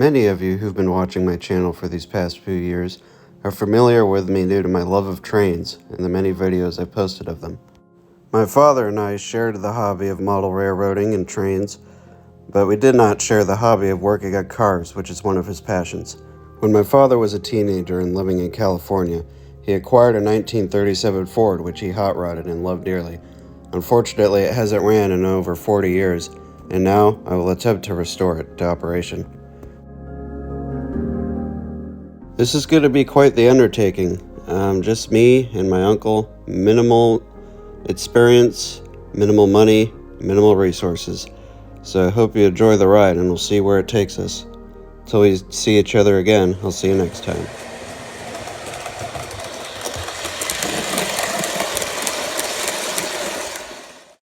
Many of you who've been watching my channel for these past few years are familiar with me due to my love of trains and the many videos I've posted of them. My father and I shared the hobby of model railroading and trains, but we did not share the hobby of working on cars, which is one of his passions. When my father was a teenager and living in California, he acquired a 1937 Ford, which he hot rodded and loved dearly. Unfortunately, it hasn't ran in over 40 years, and now I will attempt to restore it to operation. This is going to be quite the undertaking. Just me and my uncle, minimal experience, minimal money, minimal resources. So I hope you enjoy the ride and we'll see where it takes us. Till we see each other again, I'll see you next time.